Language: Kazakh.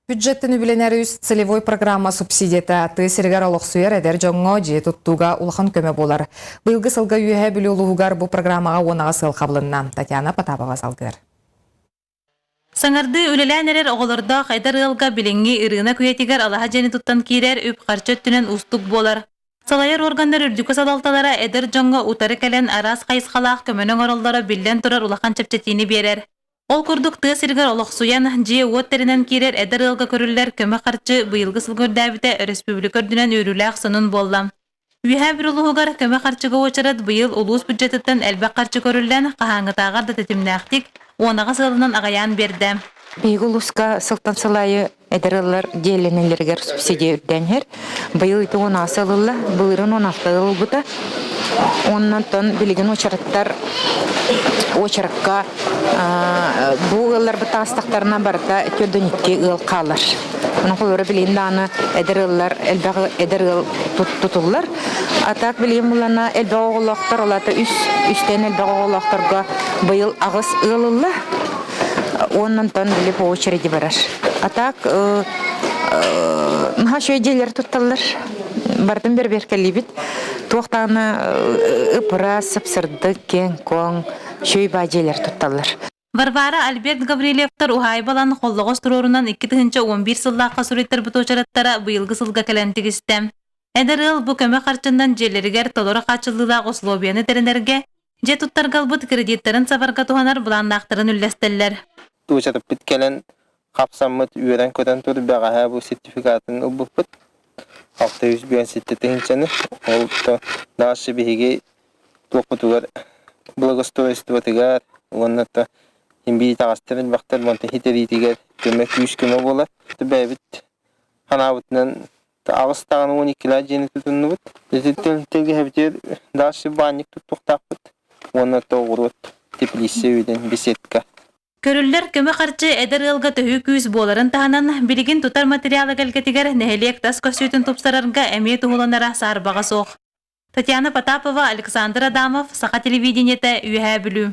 Бюджеттен үбіленәрі целевой программа субсидията аты сергер олықсуер әдер жоңға же тұттуға улахан көмі болар. Бұйылғы сылға үйе білі олығығар бұл программаға онаға сыл қабылынна. Татьяна Потапова салғыр. Саңарды өлеләнерер оғылырда қайдар ылға біліңгі ырына көйетігер алаға жені тұттан кейрер үп қарчы түнен ұстық болар. Салайыр органдар үрдікі салалталара әдір жоңға ұтары кәлен арас қайысқалақ көмінің оралдары білден тұрар улахан чапчатini берер. Ол күрдік тығы сіргер олықсуян же өттерінен керер әдір ылға көрілер көмі қарчы бұйылғы сылгөрдәбіті республика үрдінен өріләқ сынын боллам. Үйә бір ұлығығар көмі қарчыға очарат бұйыл ұлыс бюджеттіттен әлбәк қарчы көрілден қағаңы тағар да тетімнәқтік онаға сылынан ағаян берді. Бейгі ұлысқа сылтан сылайы әдір ылар деленелергер субсидия үрдәнер. Бұйыл еті оны асылылы, бұйырын оны ақтағыл бұта. Оннан тон білген очараттар очаракка бұл ылар бұта астақтарына барда көрдөнікке ыл қалар. Оның қолыры білген даны әдір ылар әлбәғі әдір ыл тұтылар. Атақ білген бұлана әлбәғі оғылақтар олаты үстен әлбәғі оғылақтарға бұйыл ағыс ылылы. Оннан тон біліп очереди барар. Атақ шөйделер тұтталар. Бардым берберкәлі бит. Тоқтаны ұпыра, сыпсырды, кен, коң, шөй бәжелер тұтталар. Варвара Альберт Гаврилевтар ухай балан қоллығыз тұрорынан 2-11 сыллаққа суреттер бұт очараттара бұйылғы сылға кәләнтігісті. Әдір ыл бұ көмі қарчындан желергер толыры қачылдылақ условияны тәрінерге, же тұттарғал бұт кредиттерін сабарға туғанар бұландақтырын үлләстелер. Тұчатып біткелін қапсамыт үйерен көтен тұр бәғаға бұл сертификатын ұбып 600 бен сеттетіңчені ол дағашы бейге тоқпытуғар благоустройствотығар оннатта ембей тағастырын бақтар монты хитеритігер көмек 3 көмі болар. Бәбіт қанабытынан ағыстағын 12 жені тұтынны бұд. Телге әбітер дағашы банник тұттықтақ бұд. Оннатта оғырот теплисе өйден беседка. Көрілдер көмі қарчы әдір ылға төхі күйіз боларын тағанан білігін тұтар материалы кәлгетігер нәхелек тас көсүйетін тұпсарарға әме тұғыланара сарбаға соқ. Татьяна Потапова, Александр Адамов, Сақа телевидениеті үйә білу.